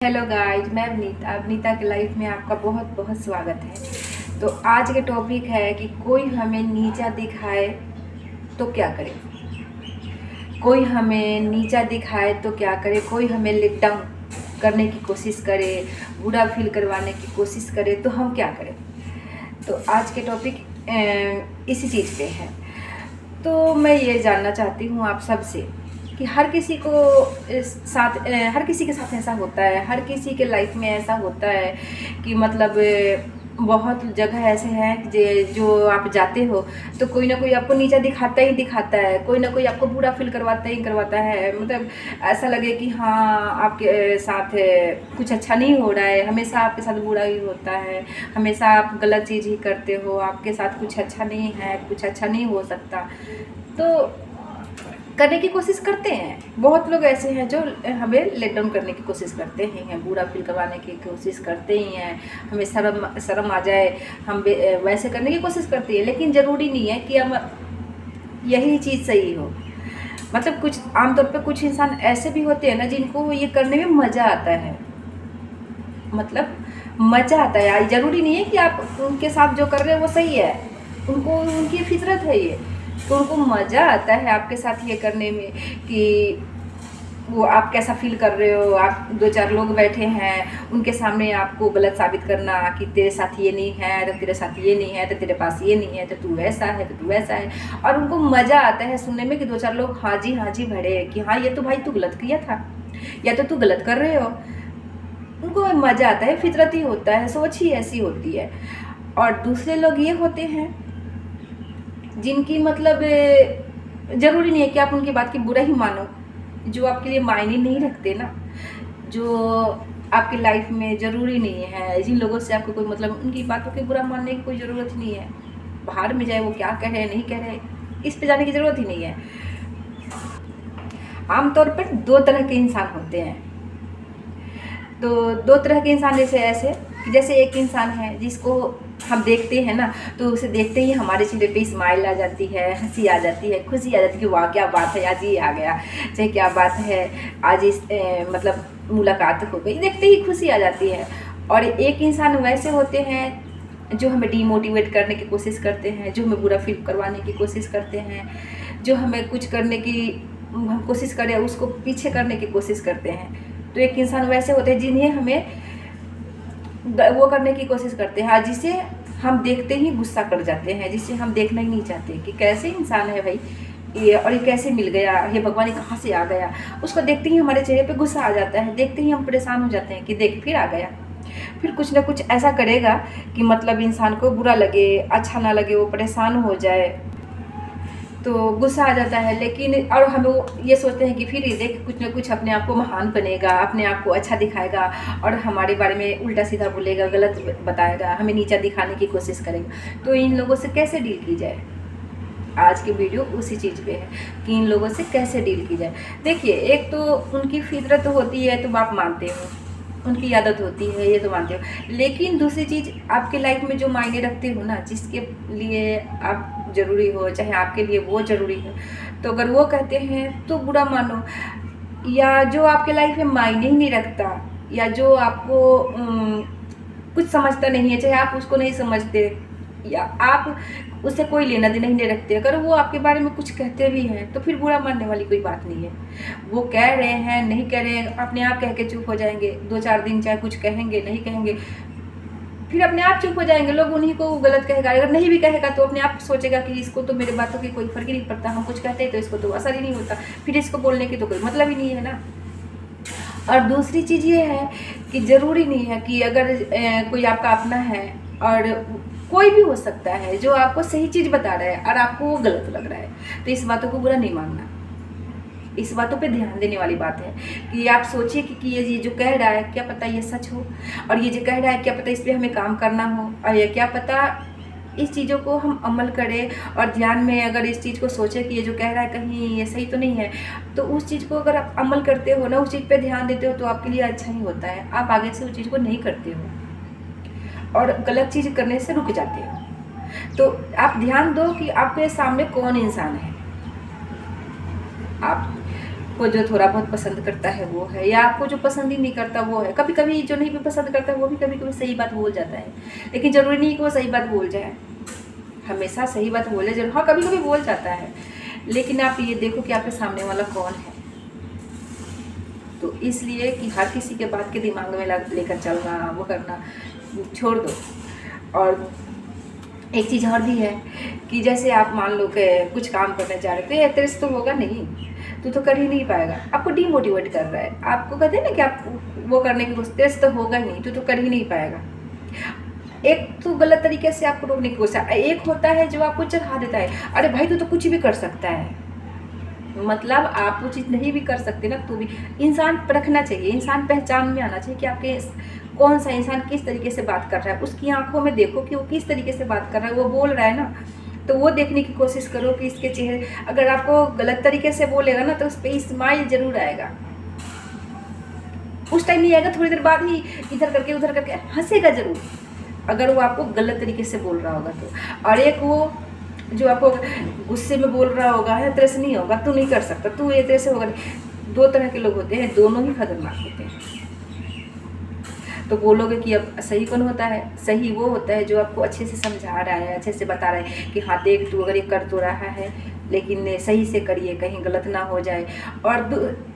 Hello guys, मैं अवनीता के life में आपका बहुत बहुत स्वागत है। तो आज के टॉपिक है कि कोई हमें नीचा दिखाए तो क्या करें। कोई हमें नीचा दिखाए तो क्या करे, कोई हमें लेट डाउन करने की कोशिश करे, बुरा फील करवाने की कोशिश करे तो हम क्या करें। तो आज के टॉपिक इसी चीज़ पे है। तो मैं ये जानना चाहती हूँ आप सबसे कि हर किसी के साथ ऐसा होता है, हर किसी के लाइफ में ऐसा होता है कि मतलब बहुत जगह ऐसे हैं जो आप जाते हो तो कोई ना कोई आपको नीचा दिखाता ही दिखाता है, कोई ना कोई आपको बुरा फील करवाता ही करवाता है। मतलब ऐसा लगे कि हाँ आपके साथ कुछ अच्छा नहीं हो रहा है, हमेशा आपके साथ बुरा ही होता है, हमेशा आप गलत चीज़ ही करते हो, आपके साथ कुछ अच्छा नहीं है, कुछ अच्छा नहीं हो सकता। तो करने की कोशिश करते हैं। बहुत लोग ऐसे हैं जो हमें लेट डाउन करने की कोशिश करते हैं, बुरा फील करवाने की कोशिश करते ही हैं, हमें शर्म आ जाए हम वैसे करने की कोशिश करती है। लेकिन ज़रूरी नहीं है कि हम यही चीज़ सही हो। मतलब कुछ आमतौर पे कुछ इंसान ऐसे भी होते हैं ना जिनको ये करने में मज़ा आता है। मतलब मज़ा आता है, ज़रूरी नहीं है कि आप उनके साथ जो कर रहे हैं वो सही है, उनको उनकी फितरत है ये, तो उनको मज़ा आता है आपके साथ ये करने में कि वो आप कैसा फील कर रहे हो। आप दो चार लोग बैठे हैं, उनके सामने आपको गलत साबित करना कि तेरे साथ ये नहीं है तो तेरे साथ ये नहीं है तो तेरे पास ये नहीं है तो तू वैसा है तो तू वैसा है। और उनको मज़ा आता है सुनने में कि दो चार लोग हाँ जी भरे कि हाँ ये तो भाई तू गलत किया था या तो तू गलत कर रहे हो। उनको मज़ा आता है, फितरती होता है, सोच ही ऐसी होती है। और दूसरे लोग ये होते हैं जिनकी मतलब ज़रूरी नहीं है कि आप उनकी बात की बुरा ही मानो, जो आपके लिए मायने नहीं रखते ना, जो आपकी लाइफ में ज़रूरी नहीं है, जिन लोगों से आपको कोई मतलब उनकी बातों के बुरा मानने की कोई ज़रूरत नहीं है। बाहर में जाए वो क्या कह रहे नहीं कह रहे, इस पे जाने की ज़रूरत ही नहीं है। आमतौर पर दो तरह के इंसान होते हैं। तो दो तरह के इंसान ऐसे कि जैसे एक इंसान है जिसको हम देखते हैं ना तो उसे देखते ही हमारे चेहरे पे स्माइल आ जाती है, हंसी आ जाती है, खुशी आ जाती है कि वाह क्या बात है, आज ये आ गया, चाहे क्या बात है, आज इस मतलब मुलाकात हो गई, देखते ही खुशी आ जाती है। और एक इंसान वैसे होते हैं जो हमें डीमोटिवेट करने की कोशिश करते हैं, जो हमें बुरा फील करवाने की कोशिश करते हैं, जो हमें कुछ करने की हम कोशिश करें उसको पीछे करने की कोशिश करते हैं। तो एक इंसान वैसे होते हैं जिन्हें हमें वो करने की कोशिश करते हैं, जिसे हम देखते ही गुस्सा कर जाते हैं, जिसे हम देखना ही नहीं चाहते कि कैसे इंसान है भाई ये, और ये कैसे मिल गया, ये भगवान ये कहाँ से आ गया। उसको देखते ही हमारे चेहरे पे गुस्सा आ जाता है, देखते ही हम परेशान हो जाते हैं कि देख फिर आ गया, फिर कुछ ना कुछ ऐसा करेगा कि मतलब इंसान को बुरा लगे, अच्छा ना लगे, वो परेशान हो जाए, तो गुस्सा आ जाता है। लेकिन और हम ये सोचते हैं कि फिर ये देख कुछ ना कुछ अपने आप को महान बनेगा, अपने आप को अच्छा दिखाएगा और हमारे बारे में उल्टा सीधा बोलेगा, गलत बताएगा, हमें नीचा दिखाने की कोशिश करेगा। तो इन लोगों से कैसे डील की जाए, आज की वीडियो उसी चीज़ पे है कि इन लोगों से कैसे डील की जाए। देखिए, एक तो उनकी फितरत होती है तो आप मानते हो, उनकी आदत होती है ये तो मानते हो। लेकिन दूसरी चीज़ आपके लाइफ में जो मायने रखते हो ना, जिसके लिए आप ज़रूरी हो, चाहे आपके लिए वो ज़रूरी है, तो अगर वो कहते हैं तो बुरा मानो। या जो आपके लाइफ में मायने ही नहीं रखता, या जो आपको कुछ समझता नहीं है, चाहे आप उसको नहीं समझते या आप उससे कोई लेना देना ही नहीं रखते, अगर वो आपके बारे में कुछ कहते भी हैं तो फिर बुरा मानने वाली कोई बात नहीं है। वो कह रहे हैं नहीं कह रहे हैं, अपने आप कह के चुप हो जाएंगे, दो चार दिन चाहे कुछ कहेंगे नहीं कहेंगे, फिर अपने आप चुप हो जाएंगे। लोग उन्हीं को गलत कहेगा, अगर नहीं भी कहेगा तो अपने आप सोचेगा कि इसको तो मेरे बातों की कोई फर्क ही नहीं पड़ता, हम कुछ कहते हैं तो इसको तो असर ही नहीं होता, फिर इसको बोलने की तो कोई मतलब ही नहीं है ना। और दूसरी चीज़ ये है कि ज़रूरी नहीं है कि अगर कोई आपका अपना है, और कोई भी हो सकता है जो आपको सही चीज़ बता रहा है और आपको वो गलत लग रहा है, तो इस बातों को बुरा नहीं मानना। इस बातों पे ध्यान देने वाली बात है कि आप सोचिए कि ये जो कह रहा है क्या पता ये सच हो, और ये जो कह रहा है क्या पता इस पर हमें काम करना हो, और ये क्या पता इस चीज़ों को हम अमल करें और ध्यान में अगर इस चीज़ को सोचें कि ये जो कह रहा है कहीं ये सही तो नहीं है, तो उस चीज़ को अगर आप अमल करते हो ना, उस चीज़ पे ध्यान देते हो तो आपके लिए अच्छा ही होता है। आप आगे से उस चीज़ को नहीं करते हो और गलत चीज़ करने से रुक जाते हो। तो आप ध्यान दो कि आपके सामने कौन इंसान है, आप आपको जो थोड़ा बहुत पसंद करता है वो है, या आपको जो पसंद ही नहीं करता वो है। कभी कभी जो नहीं भी पसंद करता है वो भी कभी कभी सही बात बोल जाता है, लेकिन ज़रूरी नहीं कि वो सही बात बोल जाए, हमेशा सही बात बोले जरूर। हाँ, कभी कभी बोल जाता है, लेकिन आप ये देखो कि आपके सामने वाला कौन है। तो इसलिए कि हर किसी के बात के दिमाग में लेकर चलना, वो करना छोड़ दो। और एक चीज़ और भी है कि जैसे आप मान लो कि कुछ काम करने जा रहे हो, तो ये तेरे से तो होगा नहीं, तू तो कर ही नहीं पाएगा, आपको डीमोटिवेट कर रहा है। आपको कहते हैं ना कि आप वो करने की कोशिश, तेरे से तो होगा ही नहीं, तू तो कर ही नहीं पाएगा। एक तो गलत तरीके से आपको रोकने की कोशिश, एक होता है जो आपको चढ़ा देता है, अरे भाई तू तो कुछ भी कर सकता है। मतलब आप वो चीज़ नहीं भी कर सकते ना, तो भी इंसान परखना चाहिए, इंसान पहचान में आना चाहिए कि आपके कौन सा इंसान किस तरीके से बात कर रहा है। उसकी आंखों में देखो कि वो किस तरीके से बात कर रहा है, वो बोल रहा है ना, तो वो देखने की कोशिश करो कि इसके चेहरे, अगर आपको गलत तरीके से बोलेगा ना तो उस पर स्माइल जरूर आएगा। उस टाइम नहीं आएगा, थोड़ी देर बाद ही इधर करके उधर करके हंसेगा जरूर, अगर वो आपको गलत तरीके से बोल रहा होगा तो। और एक वो जो आपको गुस्से में बोल रहा होगा, है तेरे से नहीं होगा, तू नहीं कर सकता, तू ये तेरे से होगा नहीं। दो तरह के लोग होते हैं, दोनों ही खतरनाक होते हैं। तो बोलोगे कि अब सही कौन होता है? सही वो होता है जो आपको अच्छे से समझा रहा है, अच्छे से बता रहा है कि हाँ देख तू अगर ये कर तो रहा है, लेकिन सही से करिए, कहीं गलत ना हो जाए। और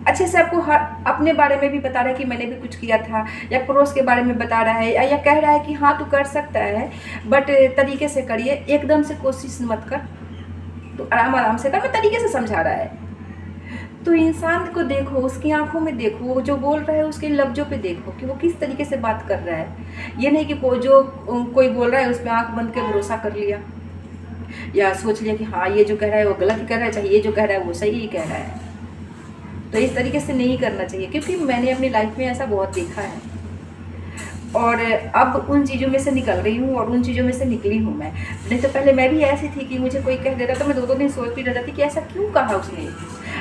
अच्छे से आपको हर अपने बारे में भी बता रहा है कि मैंने भी कुछ किया था, या पड़ोस के बारे में बता रहा है, या कह रहा है कि हाँ तू कर सकता है, बट तरीके से करिए, एकदम से कोशिश मत कर, तो आराम आराम से कर, मैं तरीके से समझा रहा है। तो इंसान को देखो, उसकी आंखों में देखो, वो जो बोल रहा है उसके लफ्जों पे देखो कि वो किस तरीके से बात कर रहा है। ये नहीं कि कोई बोल रहा है उस पर आंख बंद के भरोसा कर लिया, या सोच लिया कि हाँ ये जो कह रहा है वो गलत ही कह रहा है, चाहे ये जो कह रहा है वो सही ही कह रहा है। तो इस तरीके से नहीं करना चाहिए, क्योंकि मैंने अपनी लाइफ में ऐसा बहुत देखा है, और अब उन चीज़ों में से निकल रही हूँ और उन चीज़ों में से निकली हूँ मैं। नहीं तो पहले मैं भी ऐसी थी कि मुझे कोई कह देता तो मैं 2-2 दिन सोचती रह जाती कि ऐसा क्यों कहा उसने,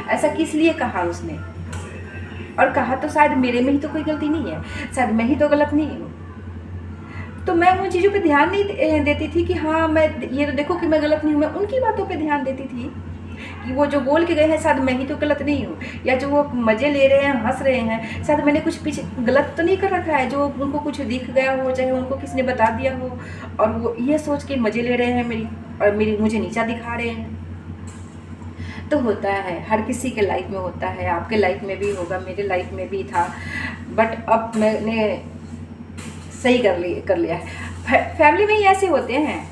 ऐसा किस लिए कहा उसने। और कहा तो शायद मेरे में ही तो कोई गलती नहीं है, शायद मैं ही तो गलत नहीं हूँ। तो मैं उन चीज़ों पे ध्यान नहीं देती थी कि हाँ मैं ये तो देखो कि मैं गलत नहीं हूँ, मैं उनकी बातों पे ध्यान देती थी कि वो जो बोल के गए हैं शायद मैं ही तो गलत नहीं हूँ, या जो वो मज़े ले रहे हैं, हंस रहे हैं, शायद मैंने कुछ पीछे गलत तो नहीं कर रखा है, जो उनको कुछ दिख गया हो, चाहे उनको किसी ने बता दिया हो, और वो ये सोच के मज़े ले रहे हैं मेरी, और मुझे नीचा दिखा रहे हैं। तो होता है, हर किसी के लाइफ में होता है, आपके लाइफ में भी होगा, मेरे लाइफ में भी था, बट अब मैंने सही कर लिया है। फैमिली में ही ऐसे होते हैं,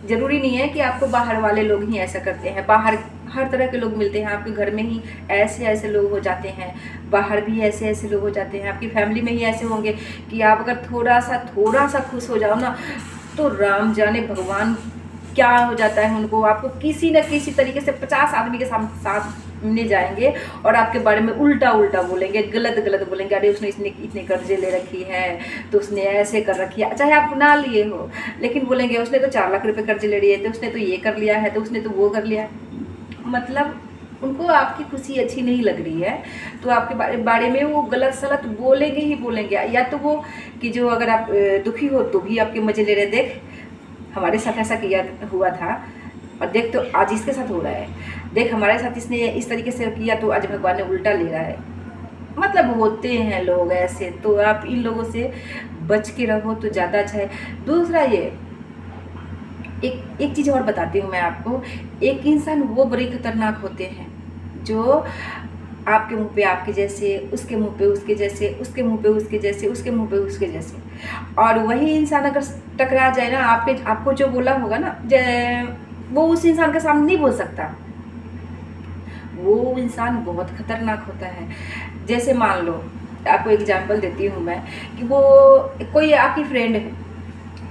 ज़रूरी नहीं है कि आपको बाहर वाले लोग ही ऐसा करते हैं। बाहर हर तरह के लोग मिलते हैं, आपके घर में ही ऐसे ऐसे लोग हो जाते हैं, बाहर भी ऐसे ऐसे लोग हो जाते हैं, आपकी फैमिली में ही ऐसे होंगे कि आप अगर थोड़ा सा खुश हो जाओ ना, तो राम जाने भगवान क्या हो जाता है उनको। आपको किसी न किसी तरीके से 50 आदमी के सामने जाएंगे और आपके बारे में उल्टा बोलेंगे, गलत बोलेंगे। अरे उसने इतने कर्जे ले रखी है, तो उसने ऐसे कर रखी है, चाहे आप ना लिए हो, लेकिन बोलेंगे उसने तो 4 लाख रुपए कर्जे ले लिए, तो उसने तो ये कर लिया है, तो उसने तो वो कर लिया है। मतलब उनको आपकी खुशी अच्छी नहीं लग रही है, तो आपके बारे में वो गलत सलत बोलेंगे ही बोलेंगे। या तो वो कि जो अगर आप दुखी हो तो भी आपके मजे ले रहे, देख हमारे साथ ऐसा किया हुआ था, और देख तो आज इसके साथ हो रहा है, देख हमारे साथ इसने इस तरीके से किया तो आज भगवान ने उल्टा ले रहा है। मतलब होते हैं लोग ऐसे, तो आप इन लोगों से बच के रहो तो ज़्यादा अच्छा है। दूसरा ये एक चीज़ और बताती हूँ मैं आपको, एक इंसान वो बड़े खतरनाक होते हैं जो आपके मुंह पे आपके जैसे, उसके मुंह पे उसके जैसे, उसके मुंह पे उसके जैसे, उसके मुंह पे उसके जैसे, और वही इंसान अगर टकरा जाए ना, आपको जो बोला होगा ना, वो उस इंसान के सामने नहीं बोल सकता। वो इंसान बहुत खतरनाक होता है। जैसे मान लो, आपको एग्जाम्पल देती हूँ मैं कि वो कोई आपकी फ्रेंड है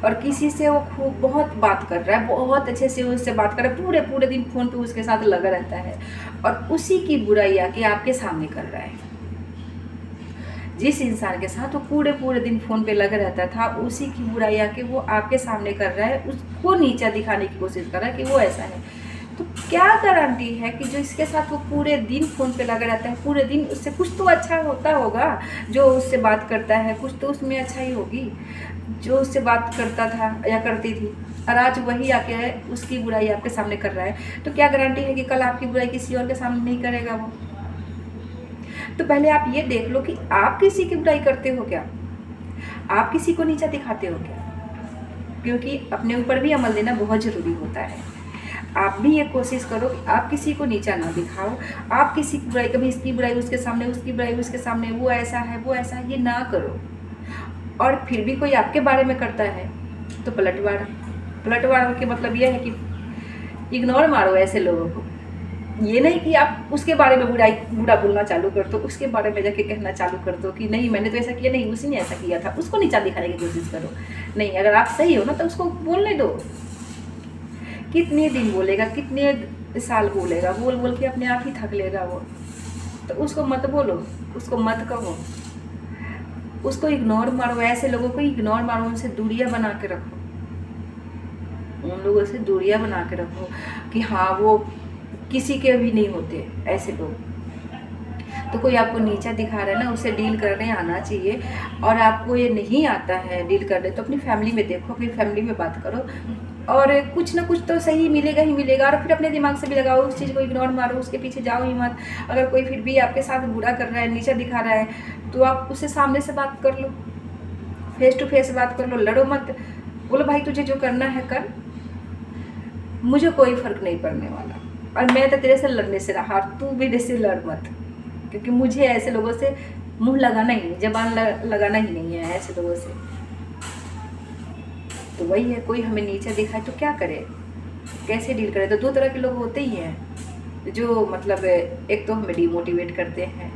और किसी से वो खूब बहुत बात कर रहा है, बहुत अच्छे से उससे बात कर रहा है, पूरे दिन फ़ोन पे उसके साथ लगा रहता है, और उसी की बुराई आके आपके सामने कर रहा है। जिस इंसान के साथ वो पूरे दिन फ़ोन पे लगा रहता था, उसी की बुराई आके वो आपके सामने कर रहा है, उसको नीचा दिखाने की कोशिश कर रहा है कि वो ऐसा है। तो क्या गारंटी है कि जो इसके साथ वो पूरे दिन फ़ोन पे लगा रहता है, पूरे दिन, उससे कुछ तो अच्छा होता होगा, जो उससे बात करता है कुछ तो उसमें अच्छा ही होगी, जो उससे बात करता था या करती थी, और आज वही आके उसकी बुराई आपके सामने कर रहा है। तो क्या गारंटी है कि कल आपकी बुराई किसी और के सामने नहीं करेगा वो। तो पहले आप ये देख लो कि आप किसी की बुराई करते हो क्या, आप किसी को नीचा दिखाते हो क्या, क्योंकि अपने ऊपर भी अमल देना बहुत ज़रूरी होता है। आप भी ये कोशिश करो कि आप किसी को नीचा ना दिखाओ, आप किसी की बुराई, कभी इसकी बुराई उसके सामने, उसकी बुराई उसके सामने, वो ऐसा है वो ऐसा है, ये ना करो। और फिर भी कोई आपके बारे में करता है तो पलटवार के मतलब ये है कि इग्नोर मारो ऐसे लोगों को। ये नहीं कि आप उसके बारे में बुरा बोलना चालू कर दो, उसके बारे में जाके कहना चालू कर दो कि नहीं मैंने तो ऐसा किया, नहीं उसी ने ऐसा किया था, उसको नीचा दिखाने की कोशिश करो। नहीं, अगर आप सही हो ना तो उसको बोलने दो। कितने दिन बोलेगा, कितने साल बोलेगा, बोल बोल के अपने आप ही थक लेगा वो। तो उसको मत बोलो, उसको मत कहो, उसको इग्नोर मारो। ऐसे लोगों को इग्नोर मारो, उनसे दूरियां बना के रखो, उन लोगों से दूरियां बना के रखो कि हाँ वो किसी के भी नहीं होते ऐसे लोग। तो कोई आपको नीचा दिखा रहा है ना, उसे डील करने आना चाहिए। और आपको ये नहीं आता है डील करने तो अपनी फैमिली में देखो, अपनी फैमिली में बात करो, और कुछ ना कुछ तो सही मिलेगा ही मिलेगा। और फिर अपने दिमाग से भी लगाओ, उस चीज़ को इग्नोर मारो, उसके पीछे जाओ ही मत। अगर कोई फिर भी आपके साथ बुरा कर रहा है, नीचा दिखा रहा है, तो आप उससे सामने से बात कर लो, फेस टू फेस बात कर लो, लड़ो मत। बोलो भाई तुझे जो करना है कर, मुझे कोई फ़र्क नहीं पड़ने वाला, और मैं तो तेरे से लड़ने से रहा, तू भी मेरे से लड़ मत, क्योंकि मुझे ऐसे लोगों से मुंह लगाना ही नहीं, जबान लगाना ही नहीं है ऐसे लोगों से। तो वही है, कोई हमें नीचा दिखाए तो क्या करे, कैसे डील करें। तो दो तरह के लोग होते ही हैं, जो मतलब एक तो हमें डिमोटिवेट करते हैं,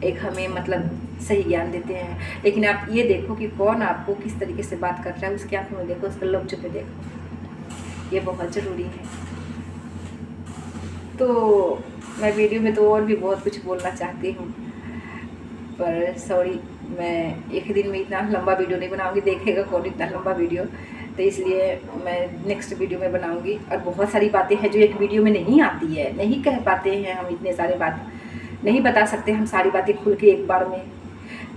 एक हमें मतलब सही ज्ञान देते हैं। लेकिन आप ये देखो कि कौन आपको किस तरीके से बात कर रहा है, उसके आंखों में देखो, उसके लफ्ज़ों पे देखो, ये बहुत ज़रूरी है। तो मैं वीडियो में तो और भी बहुत कुछ बोलना चाहती हूँ, पर सॉरी, मैं एक दिन में इतना लंबा वीडियो नहीं बनाऊंगी, देखेगा कौन इतना लंबा वीडियो। तो इसलिए मैं नेक्स्ट वीडियो में बनाऊंगी। और बहुत सारी बातें हैं जो एक वीडियो में नहीं आती है, नहीं कह पाते हैं हम, इतने सारे बात नहीं बता सकते हम सारी बातें खुल के एक बार में।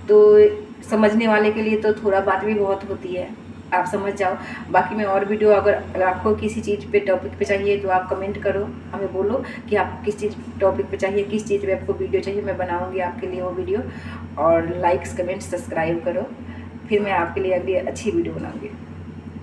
तो समझने वाले के लिए तो थोड़ा बात भी बहुत होती है, आप समझ जाओ। बाकी मैं और वीडियो, अगर आपको किसी चीज़ पे टॉपिक पे चाहिए तो आप कमेंट करो, हमें बोलो कि आप किस चीज़ टॉपिक पे चाहिए, किस चीज़ पे आपको वीडियो चाहिए, मैं बनाऊंगी आपके लिए वो वीडियो। और लाइक्स कमेंट सब्सक्राइब करो, फिर मैं आपके लिए अगली अच्छी वीडियो बनाऊंगी।